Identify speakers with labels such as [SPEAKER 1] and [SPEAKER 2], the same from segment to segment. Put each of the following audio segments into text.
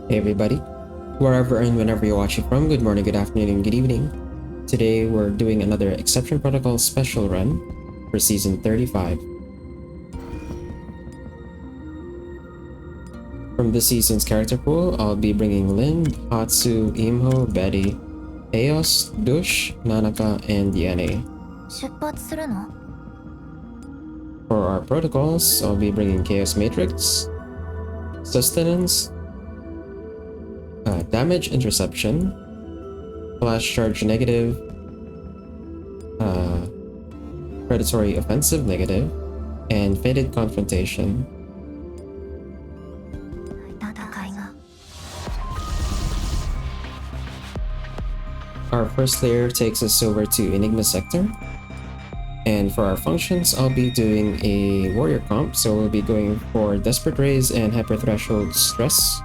[SPEAKER 1] Hey everybody, wherever and whenever you're watching from, good morning, good afternoon, and good evening. Today we're doing another Exception Protocol special run for Season 35. From this season's character pool, I'll be bringing Lin, Hatsu, Imho, Betty, Eos, Dush, Nanaka, and Yane.
[SPEAKER 2] 出発するの?
[SPEAKER 1] For our protocols, I'll be bringing Chaos Matrix, Sustenance, Damage Interception, Flash Charge Negative, Predatory Offensive Negative, and Fated Confrontation.
[SPEAKER 2] 戦いが
[SPEAKER 1] Our first layer takes us over to Enigma Sector. And for our functions, I'll be doing a warrior comp, so we'll be going for Desperate Raise and Hyper Threshold Stress.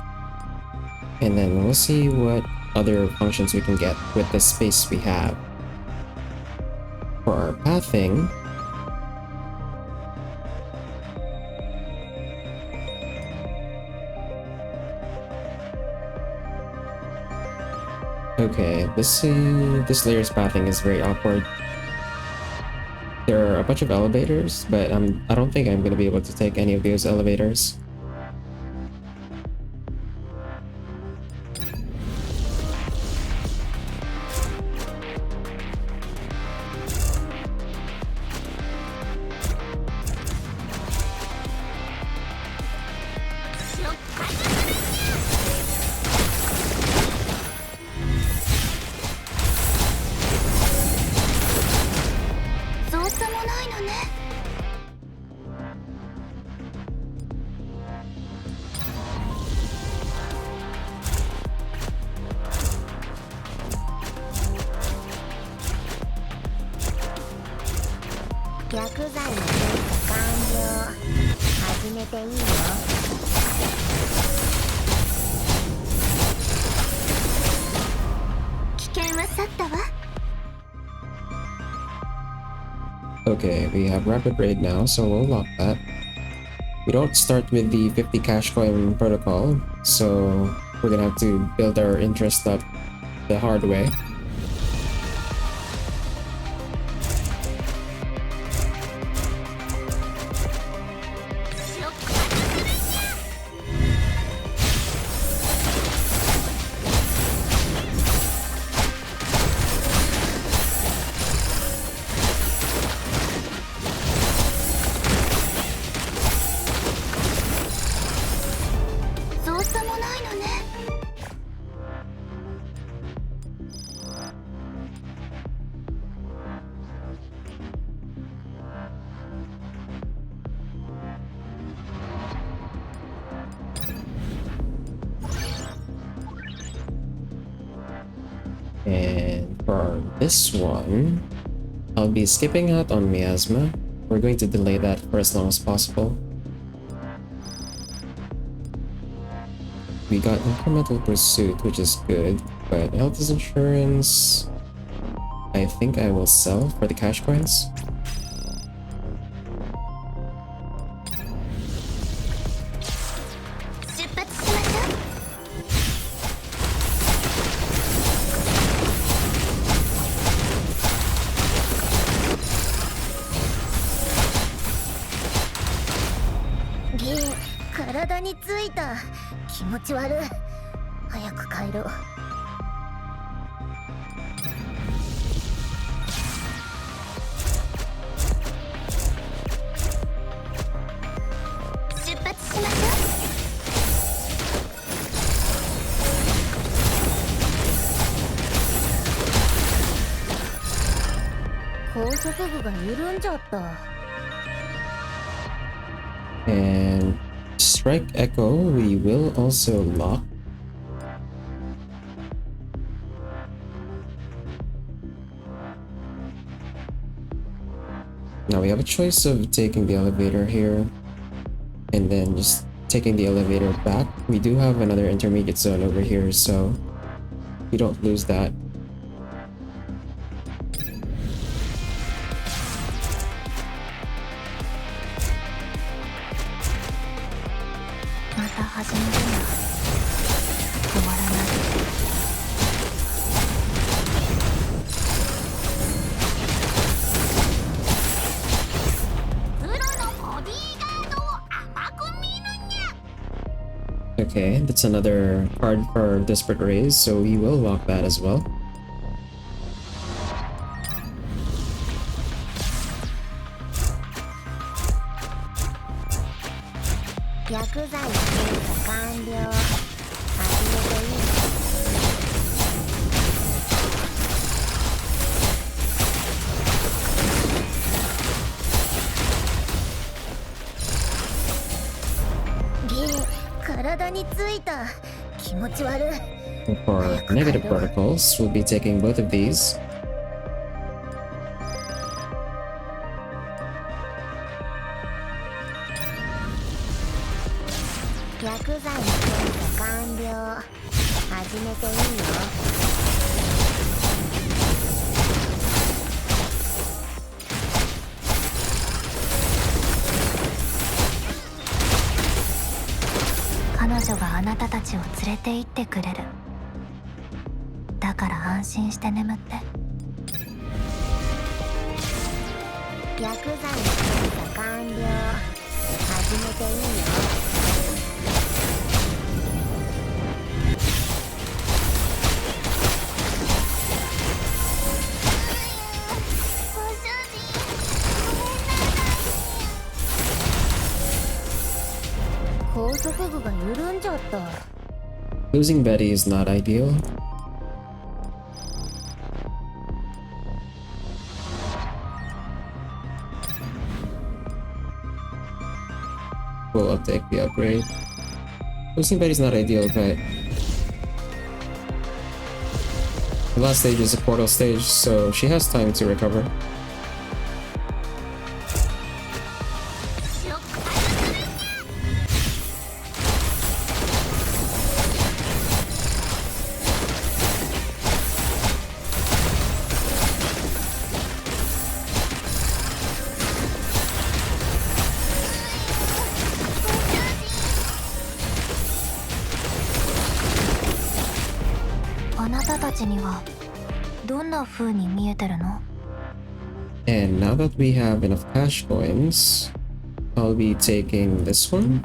[SPEAKER 1] And then we'll see what other functions we can get with the space we have. For our pathing, okay, this layer's pathing is very awkward. There are a bunch of elevators, but I don't think I'm gonna be able to take any of those elevators. Okay, we have Rapid Raid now, so we'll lock that. We don't start with the 50 cash coin protocol, so we're gonna have to build our interest up the hard way. And for this one, I'll be skipping out on Miasma. We're going to delay that for as long as possible. We got Incremental Pursuit, which is good, but Health Insurance, I think I will sell for the cash coins. And Strike Echo, we will also lock. Now we have a choice of taking the elevator here and then just taking the elevator back. We do have another intermediate zone over here, so we don't lose that. Okay, that's another card for Desperate Raise, so we will lock that as well. And for negative protocols, we'll be taking both of these. Losing Betty is not ideal. We'll uptake the upgrade. Losing Betty is not ideal, but the last stage is a portal stage, so she has time to recover. And now that we have enough cash coins, I'll be taking this one,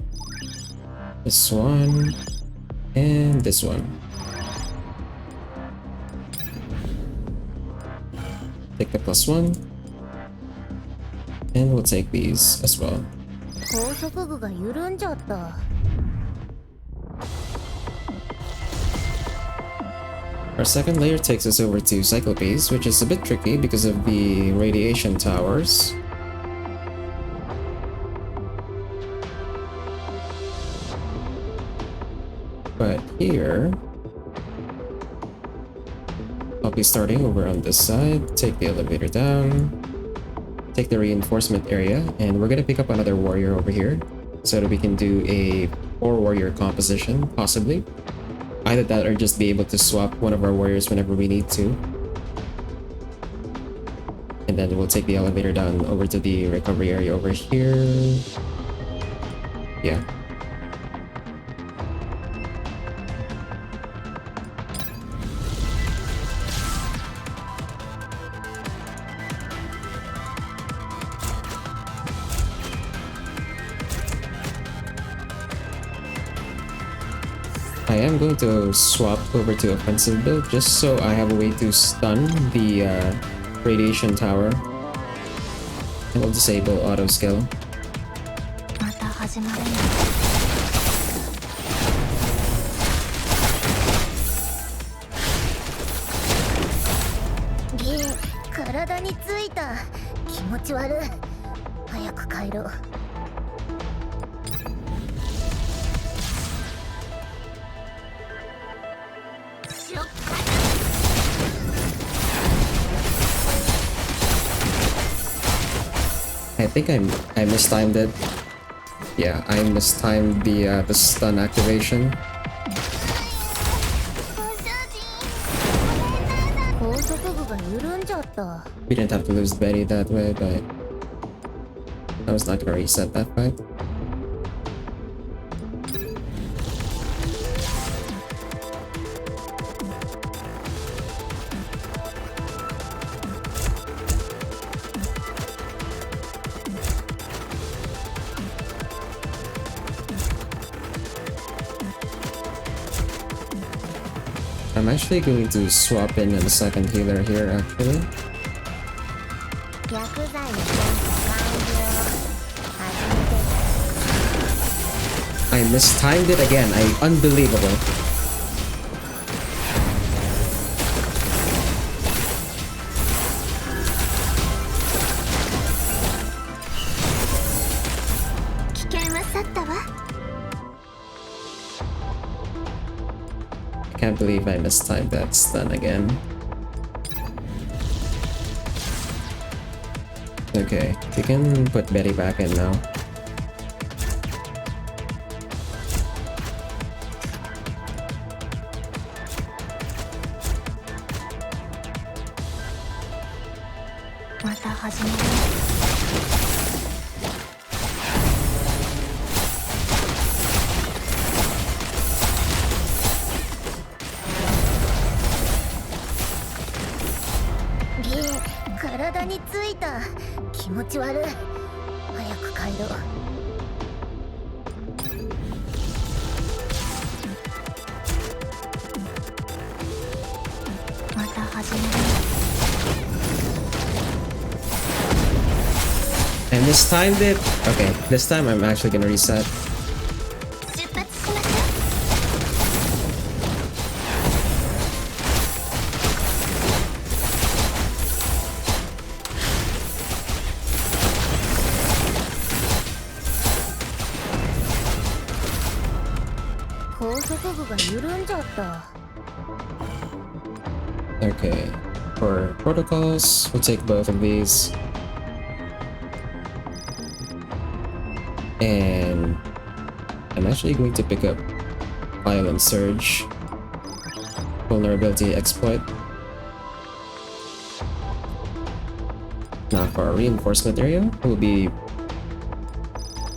[SPEAKER 1] and this one. Take the +1, and we'll take these as well. Our second layer takes us over to Cyclopes, which is a bit tricky because of the radiation towers. But here, I'll be starting over on this side, take the elevator down, take the reinforcement area, and we're gonna pick up another warrior over here so that we can do a 4-warrior composition, possibly. Either that or just be able to swap one of our warriors whenever we need to. And then we'll take the elevator down over to the recovery area over here. Yeah. I am going to swap over to offensive build just so I have a way to stun the radiation tower. And we'll disable auto skill. I think I mistimed it. Yeah, I mistimed the stun activation. We didn't have to lose Betty that way, but I was not gonna reset that fight. I'm actually going to swap in a second healer here, actually.
[SPEAKER 2] 薬剤の検査完了。始めて。
[SPEAKER 1] I mistimed it again. Unbelievable. I can't believe I mistimed that stun again. Okay, we can put Betty back in now. I mistimed it. Okay, this time I'm actually gonna reset. Okay, for protocols, we'll take both of these. And I'm actually going to pick up Violent Surge, Vulnerability Exploit. Now for our reinforcement area, we'll be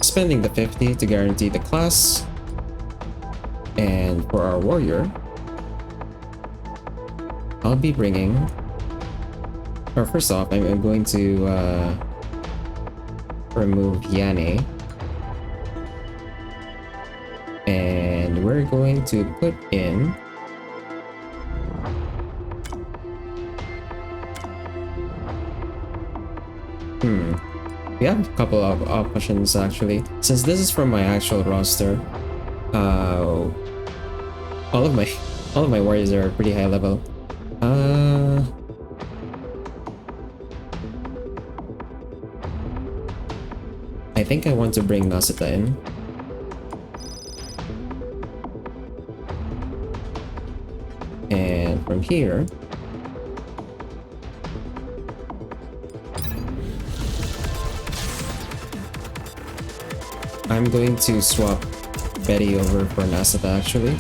[SPEAKER 1] spending the 50 to guarantee the class. And for our warrior, I'll be bringing... Or first off, I'm going to remove Yane. And we're going to put in... We have a couple of options actually. Since this is from my actual roster, all of my warriors are pretty high level. I think I want to bring Nascita in. And from here, I'm going to swap Betty over for Nascita actually.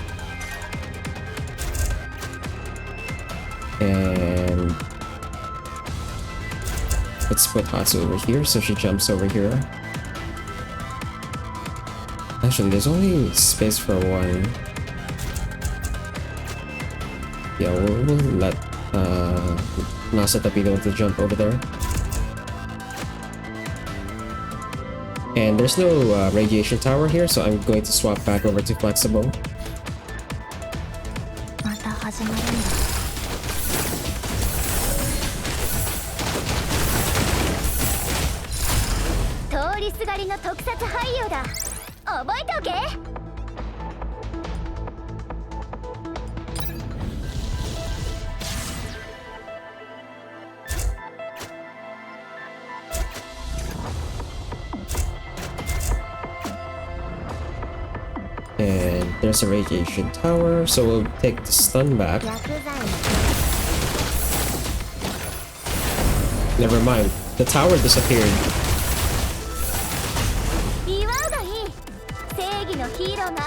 [SPEAKER 1] And let's put Hatsu over here so she jumps over here. Actually, there's only space for one. Yeah, we'll let Nascita be able to jump over there. And there's no radiation tower here, so I'm going to swap back over to flexible. And there's a radiation tower, so we'll take the stun back. Never mind, the tower disappeared.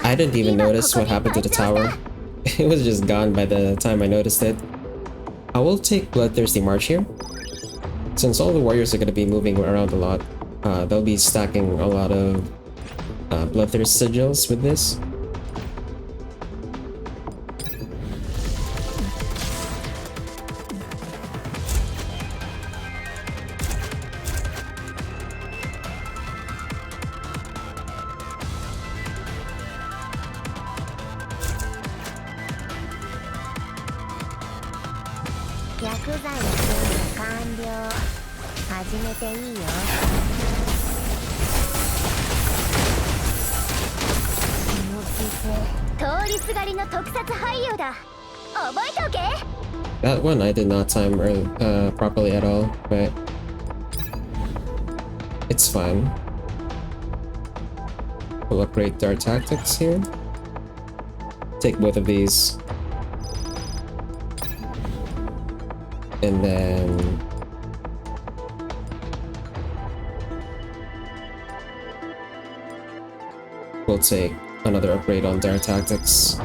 [SPEAKER 1] I didn't even notice what happened to the tower. It was just gone by the time I noticed it. I will take Bloodthirsty March here. Since all the warriors are going to be moving around a lot, they'll be stacking a lot of Bloodthirst sigils with this.
[SPEAKER 2] 薬剤の準備完了。始めていいよ。通りすがりの特撮俳優だ。覚えておけ。
[SPEAKER 1] That one I did not time properly at all, but it's fine. We'll upgrade our tactics here. Take both of these. And then we'll take another upgrade on their tactics.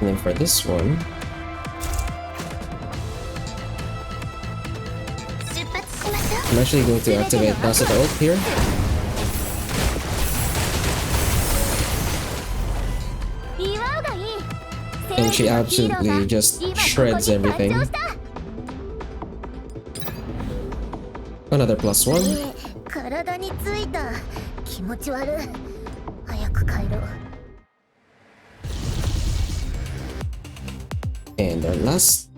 [SPEAKER 1] And then for this one, I'm actually going to activate Nascita ult here. And she absolutely just shreds everything. Another +1.
[SPEAKER 2] 体についた。気持ち悪い。早く帰ろう。
[SPEAKER 1] And our last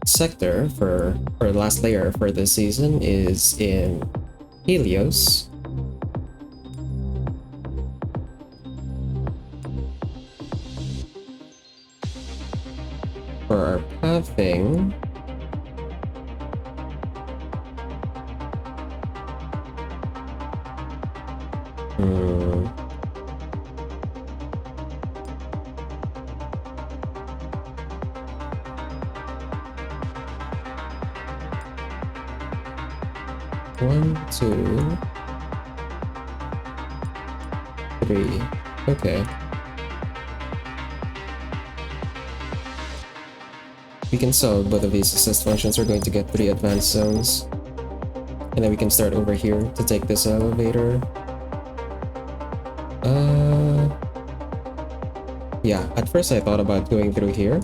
[SPEAKER 1] sector or last layer for this season is in Helios. For our pathing, one, two, three. Okay. We can sell both of these assist functions. We're going to get 3 advanced zones. And then we can start over here to take this elevator. Yeah, at first I thought about going through here,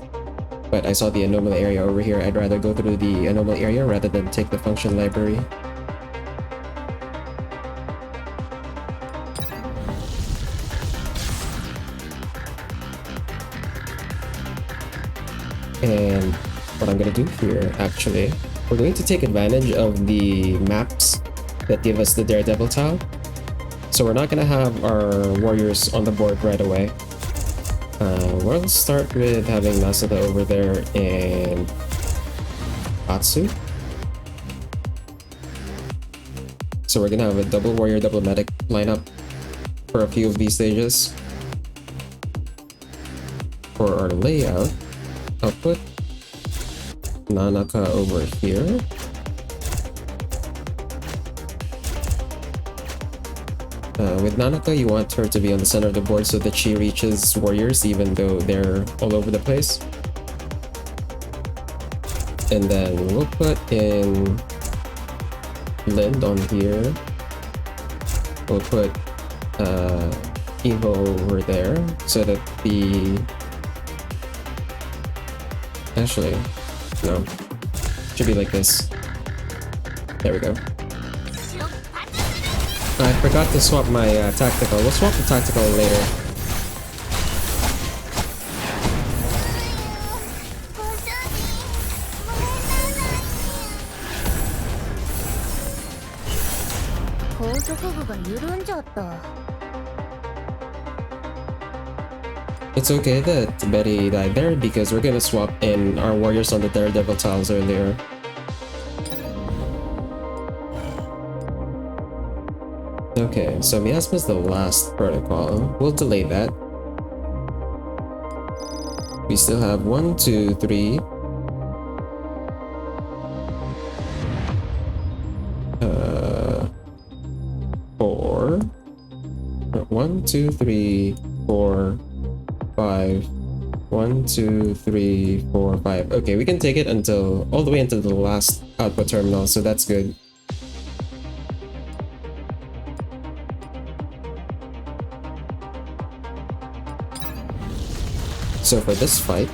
[SPEAKER 1] but I saw the anomaly area over here. I'd rather go through the anomaly area rather than take the function library. And what I'm gonna do here, actually, we're going to take advantage of the maps that give us the Daredevil tile. So we're not gonna have our warriors on the board right away. We'll start with having Nascita over there and Atsu. So we're gonna have a double warrior, double medic lineup for a few of these stages. For our layout, I'll put Nanaka over here. With Nanaka, you want her to be on the center of the board so that she reaches warriors even though they're all over the place. And then we'll put in Lind on here. We'll put Evo over there so that the... Actually, no. Should be like this. There we go. I forgot to swap my tactical. We'll swap the tactical later. It's okay that Betty died there because we're gonna swap in our warriors on the Daredevil tiles earlier. Okay, so Miasma's the last protocol. We'll delay that. We still have 1, 2, 3. 4. 1, 2, 3, 4, 5. 1, 2, 3, 4, 5. Okay, we can take it until all the way until the last output terminal, so that's good. So for this fight,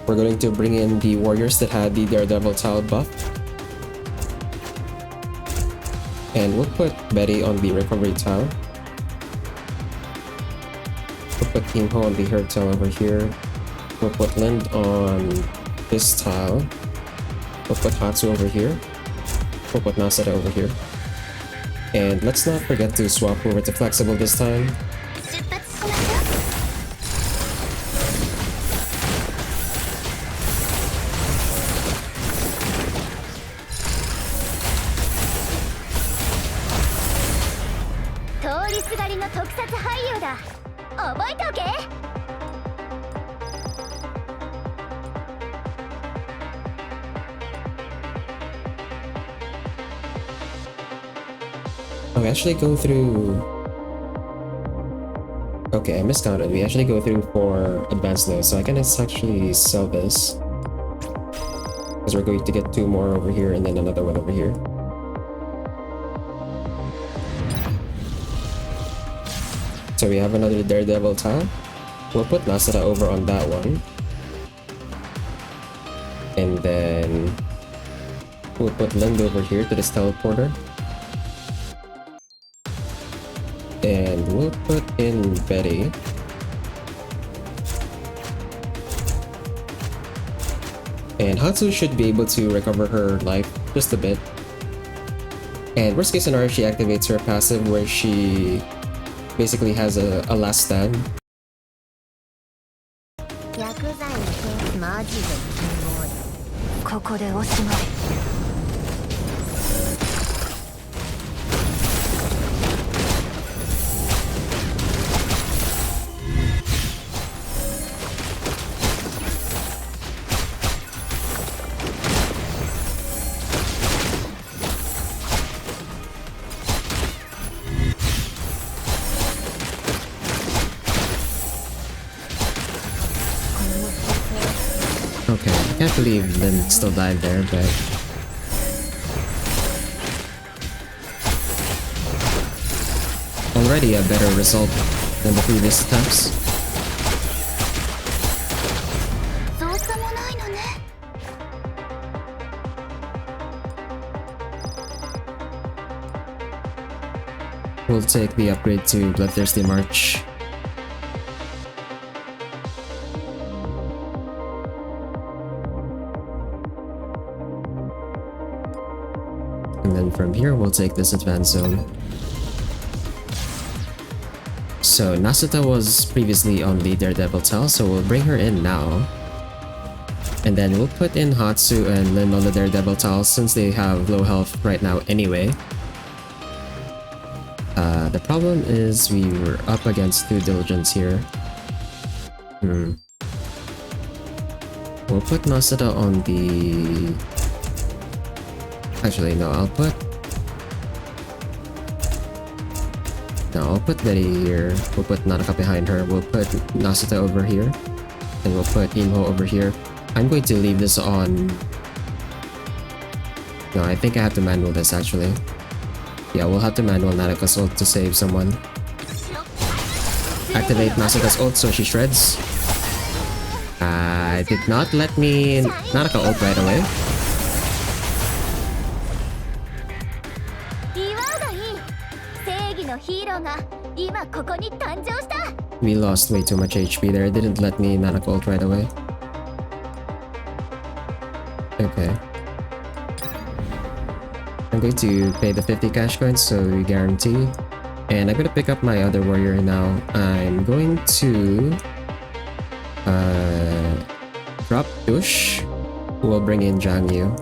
[SPEAKER 1] we're going to bring in the warriors that had the Daredevil tile buff. And we'll put Betty on the recovery tile. We'll put Imho on the herd tile over here. We'll put Lind on this tile. We'll put Hatsu over here. We'll put Nasita over here. And let's not forget to swap over to flexible this time.
[SPEAKER 2] 出発しましょう。通りすがりの特撮俳優だ。覚えておけ。
[SPEAKER 1] Oh, we actually go through... Okay, I miscounted. We actually go through 4 advanced nodes, so I can actually sell this. Because we're going to get 2 more over here and then another one over here. So we have another Daredevil tile. We'll put Nasita over on that one. And then we'll put Lind over here to this teleporter. And we'll put in Betty. And Hatsu should be able to recover her life just a bit. And worst case scenario, she activates her passive where she basically has a last stand.
[SPEAKER 2] 薬剤のケースマジでキモい。ここでおしまい。
[SPEAKER 1] Okay, I can't believe Lynn still died there, but... already a better result than the previous attempts. We'll take the upgrade to Bloodthirsty March. And then from here, we'll take this advanced zone. So Nasita was previously on the Daredevil tile, so we'll bring her in now. And then we'll put in Hatsu and Lin on the Daredevil tile since they have low health right now anyway. The problem is we were up against due diligence here. We'll put Nasita on the... Actually, no, I'll put Betty here. We'll put Nanaka behind her. We'll put Nasita over here. And we'll put Inho over here. I'm going to leave this on... No, I think I have to manual this actually. Yeah, we'll have to manual Nanaka's ult to save someone. Activate Nasita's ult so she shreds. Did not let me Nanaka ult right away. We lost way too much HP there. It didn't let me Nanaka ult right away. Okay. I'm going to pay the 50 cash coins so we guarantee. And I'm going to pick up my other warrior now. I'm going to drop Dush, who will bring in Zhang Yu.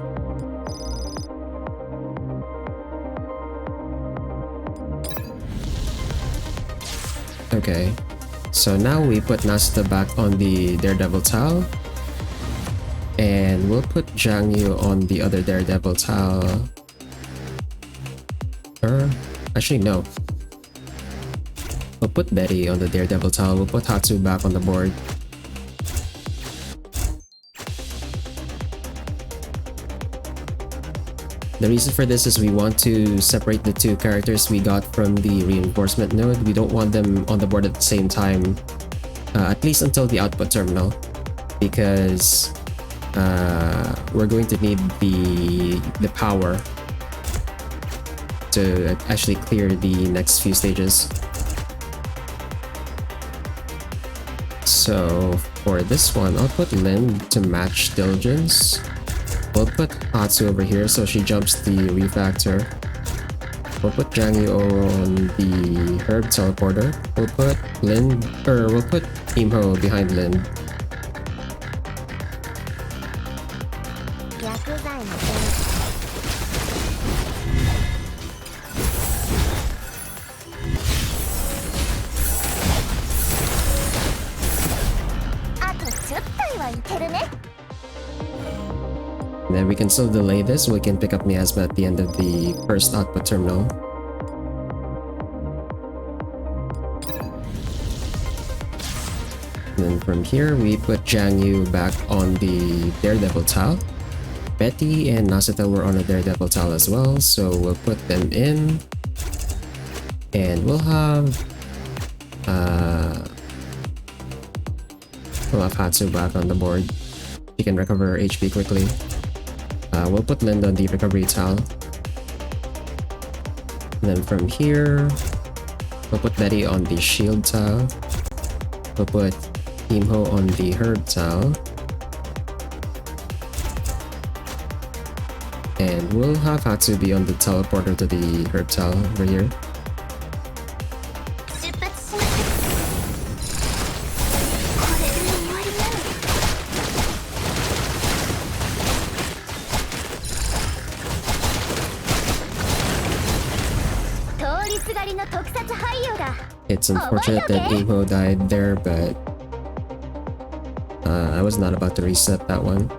[SPEAKER 1] Okay, so now we put Nasita back on the Daredevil tile. And we'll put Zhang Yu on the other Daredevil tile. Actually, no. We'll put Betty on the Daredevil tile. We'll put Hatsu back on the board. The reason for this is we want to separate the 2 characters we got from the reinforcement node. We don't want them on the board at the same time, at least until the output terminal, because we're going to need the power to actually clear the next few stages. So for this one, I'll put Lin to match Diligence. We'll put Hatsu over here so she jumps the refactor. We'll put Jangyu on the herb teleporter. We'll put Imho behind Lin.
[SPEAKER 2] 薬剤の検
[SPEAKER 1] And then we can still delay this. We can pick up Miasma at the end of the first output terminal. And then from here, we put Jangyu back on the Daredevil tile. Betty and Nascita were on a Daredevil tile as well, so we'll put them in. And we'll have Hatsu back on the board. She can recover her HP quickly. We'll put Linda on the recovery tile. And then from here, we'll put Betty on the shield tile. We'll put Imho on the herb tile. And we'll have Hatsu be on the teleporter to the herb tile over here. It's unfortunate that Imho died there, but I was not about to reset that one.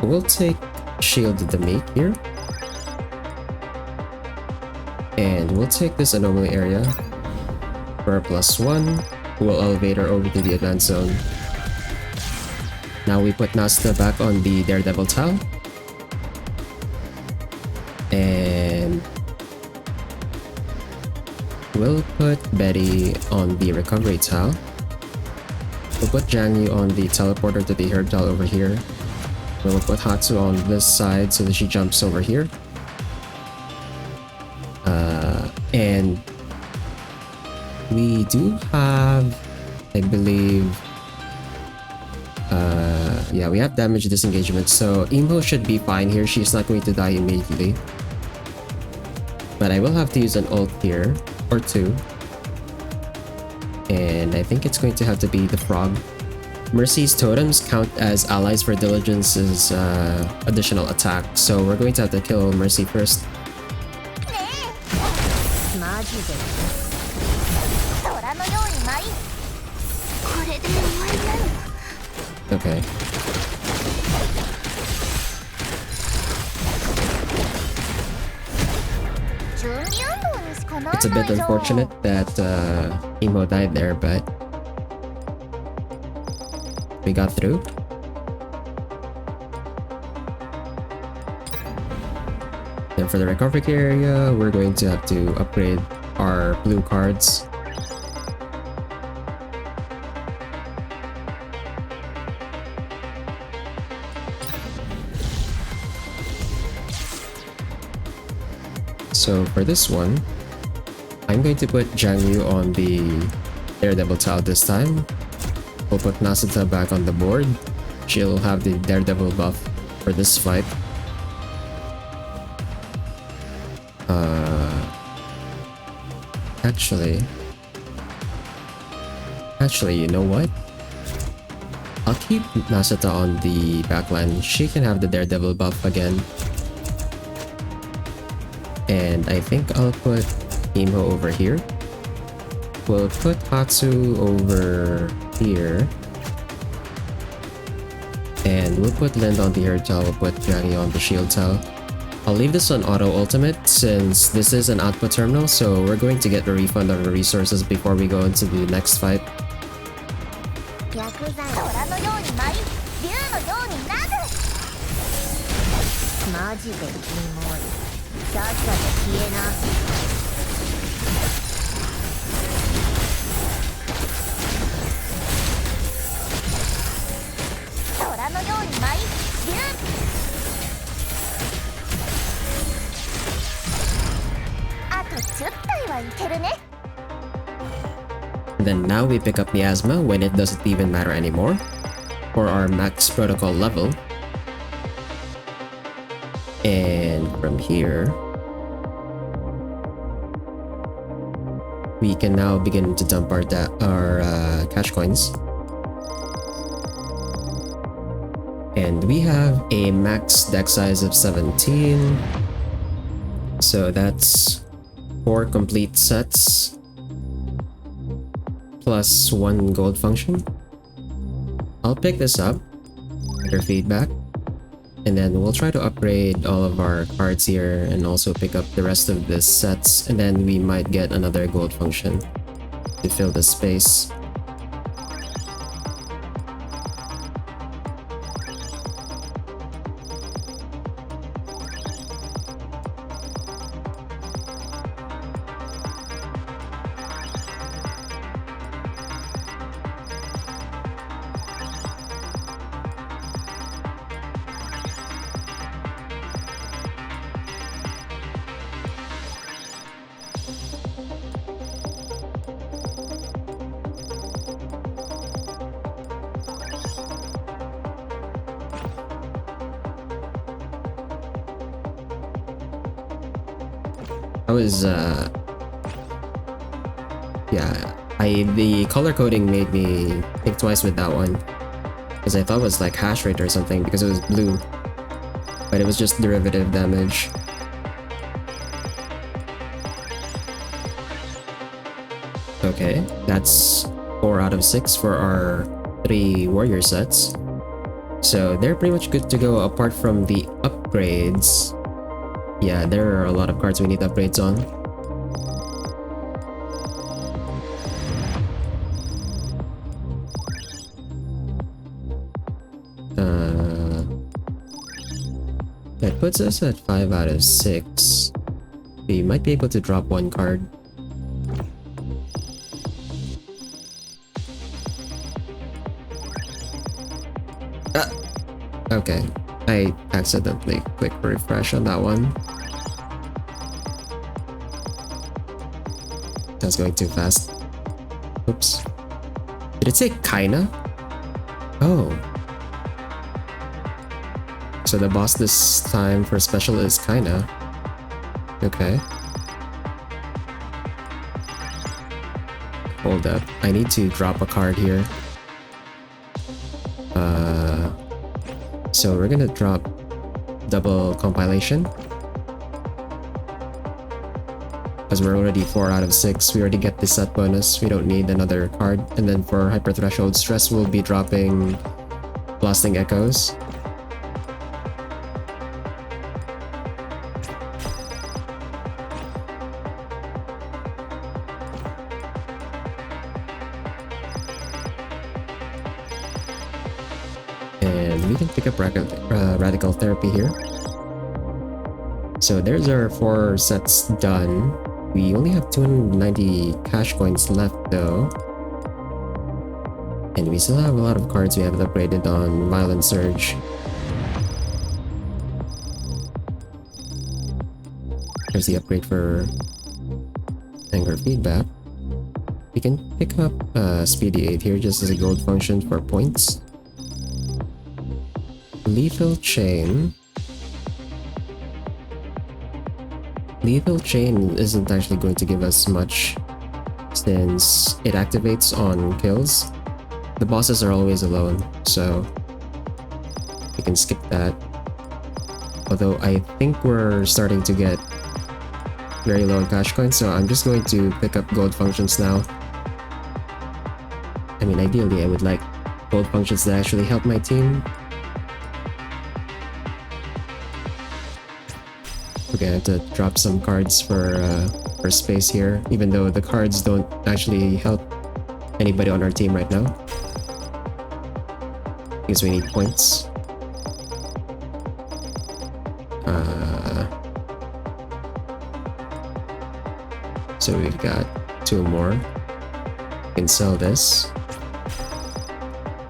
[SPEAKER 1] We'll take Shield the Mate here. And we'll take this anomaly area for a +1. We'll elevate her over to the advanced zone. Now we put Nascita back on the Daredevil tile. And we'll put Betty on the recovery tile. We'll put Jangyu on the teleporter to the herb tile over here. We'll put Hatsu on this side so that she jumps over here. And we do have, I believe, yeah, we have damage disengagement, so Imho should be fine here. She's not going to die immediately. But I will have to use an ult here, or two. And I think it's going to have to be the frog. Mercy's totems count as allies for Diligence's additional attack, so we're going to have to kill Mercy first. Okay. It's a bit unfortunate that Imho died there, but we got through. And for the recovery area, we're going to have to upgrade our blue cards. So for this one, I'm going to put Jangyu on the Daredevil tile this time. We'll put Nascita back on the board. She'll have the Daredevil buff for this fight. Actually, you know what? I'll keep Nascita on the backline. She can have the Daredevil buff again. And I think I'll put Imho over here. We'll put Hatsu over here. And we'll put Linda on the herb tile, we'll put Johnny on the shield tile. I'll leave this on auto ultimate since this is an output terminal, so we're going to get a refund on the resources before we go into the next fight.
[SPEAKER 2] いけるね。
[SPEAKER 1] Then now we pick up Miasma when it doesn't even matter anymore for our max protocol level. And from here, we can now begin to dump our cash coins. And we have a max deck size of 17. So that's 4 complete sets plus 1 gold function. I'll pick this up under feedback, and then we'll try to upgrade all of our cards here and also pick up the rest of the sets, and then we might get another gold function to fill the space. I was the color coding made me think twice with that one, because I thought it was like hash rate or something because it was blue, but it was just derivative damage. Okay, that's 4 out of 6 for our 3 warrior sets. So they're pretty much good to go apart from the upgrades. Yeah, there are a lot of cards we need upgrades on. That puts us at 5 out of 6. We might be able to drop 1 card. Okay, I accidentally clicked refresh on that one. That's going too fast. Oops. Did it say kinda? Oh. So the boss this time for special is kinda. Okay. Hold up. I need to drop a card here. So we're gonna drop double compilation. Because we're already 4 out of 6. We already get the set bonus. We don't need another card. And then for Hyper Threshold Stress, we'll be dropping Blasting Echoes. And we can pick up Radical Therapy here. So there's our 4 sets done. We only have 290 cash coins left though. And we still have a lot of cards we haven't upgraded on Violent Surge. There's the upgrade for Anger Feedback. We can pick up Speedy 8 here just as a gold function for points. Lethal Chain. Lethal Chain isn't actually going to give us much since it activates on kills. The bosses are always alone, so we can skip that. Although I think we're starting to get very low on cash coins, so I'm just going to pick up gold functions now. I mean, ideally I would like gold functions that actually help my team. We're gonna have to drop some cards for space here, even though the cards don't actually help anybody on our team right now. Because we need points. So we've got 2 more. You can sell this.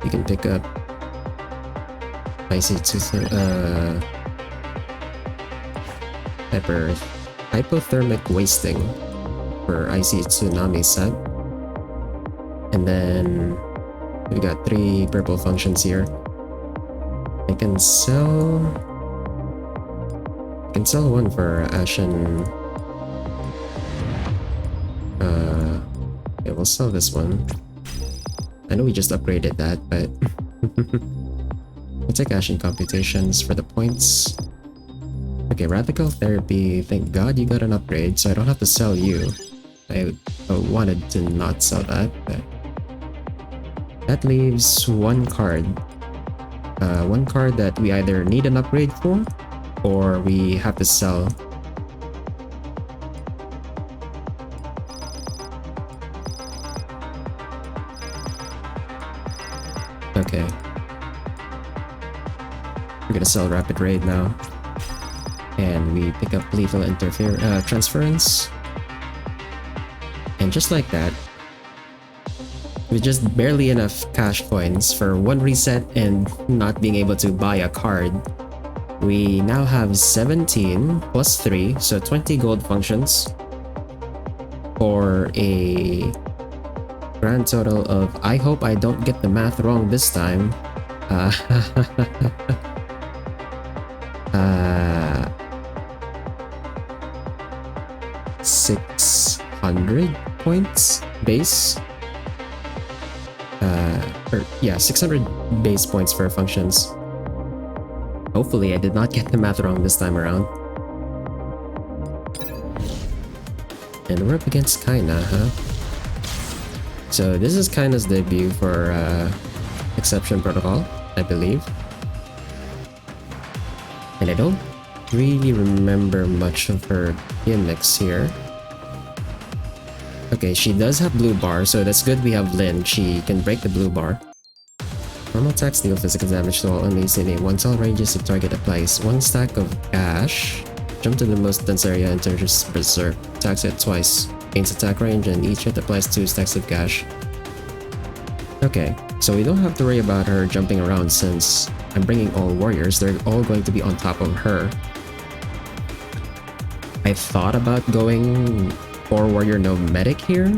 [SPEAKER 1] You can pick up hypothermic wasting. for IC Tsunami set. And then we got 3 purple functions here. I can sell one for Ashen. Yeah, we'll sell this one. I know we just upgraded that, but we'll take Ashen Computations for the points. Okay, Radical Therapy, thank god you got an upgrade, so I don't have to sell you. I wanted to not sell that, but that leaves one card. One card that we either need an upgrade for, or we have to sell. Okay. We're gonna sell Rapid Raid now. And we pick up Lethal Transference. And just like that, with just barely enough cash coins for one reset and not being able to buy a card, we now have 17 plus 3, so 20 gold functions for a grand total of, I hope I don't get the math wrong this time, 600 points base. Yeah, 600 base points for functions. Hopefully I did not get the math wrong this time around. And we're up against Kaina, huh? So this is Kaina's debut for Exception Protocol, I believe. And I don't really remember much of her gimmicks here. Okay, she does have blue bar, so that's good we have Lynn. She can break the blue bar. Normal attacks deal physical damage to all enemies in a 1-cell ranges if target applies 1 stack of Ash. Jump to the most dense area and turns Berserk. Attacks it twice. Gains attack range and each hit applies 2 stacks of Gash. Okay, so we don't have to worry about her jumping around since I'm bringing all warriors. They're all going to be on top of her. I thought about going 4 warrior no medic here.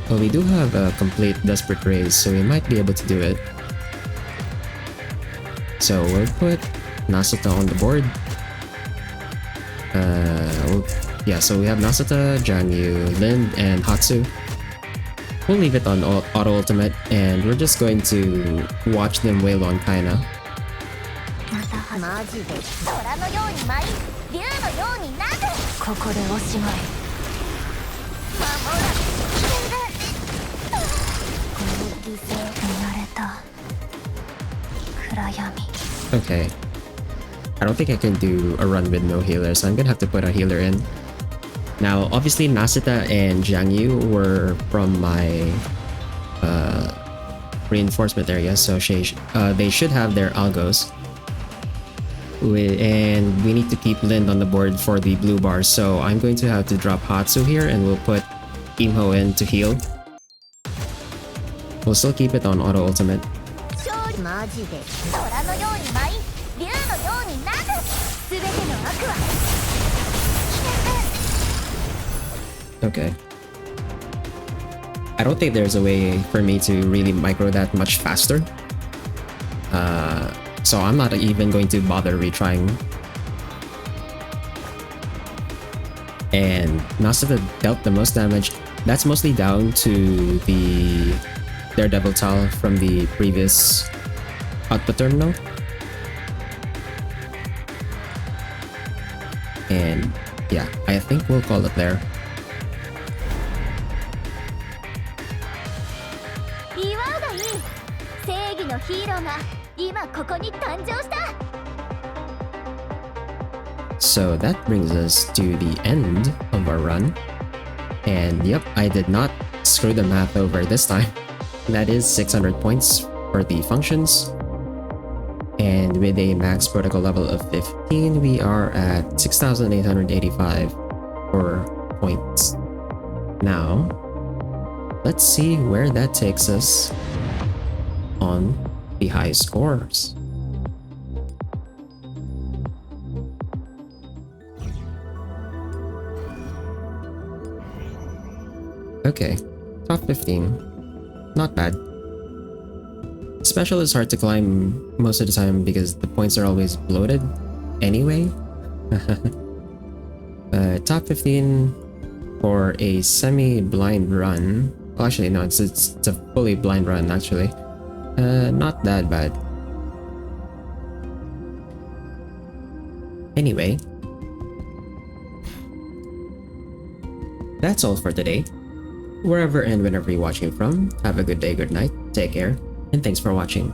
[SPEAKER 1] Well, we do have a complete Desperate Raise, so we might be able to do it. So we'll put Nascita on the board. Yeah, so we have Nascita, Janyu, Lin, and Hatsu. We'll leave it on auto ultimate, and we're just going to watch them wail on Kaina. Okay. I don't think I can do a run with no healer, so I'm gonna have to put a healer in. Now, obviously, Nascita and Jiang Yu were from my reinforcement area, so they should have their algos. And we need to keep Lind on the board for the blue bars, so I'm going to have to drop Hatsu here, and we'll put Imho in to heal. We'll still keep it on auto ultimate. Okay. I don't think there's a way for me to really micro that much faster. So I'm not even going to bother retrying. And Nascita dealt the most damage. That's mostly down to the Daredevil Tal from the previous output terminal. And yeah, I think we'll call it there. So that brings us to the end of our run. And yep, I did not screw the math over this time. That is 600 points for the functions. And with a max protocol level of 15, we are at 6,885 for points. Now, let's see where that takes us on the high scores. Okay, top 15. Not bad. Special is hard to climb most of the time because the points are always bloated anyway. Top 15 for a semi-blind run. Well, actually, no, it's a fully blind run, actually. Not that bad. Anyway, that's all for today. Wherever and whenever you're watching from, have a good day, good night, take care, and thanks for watching.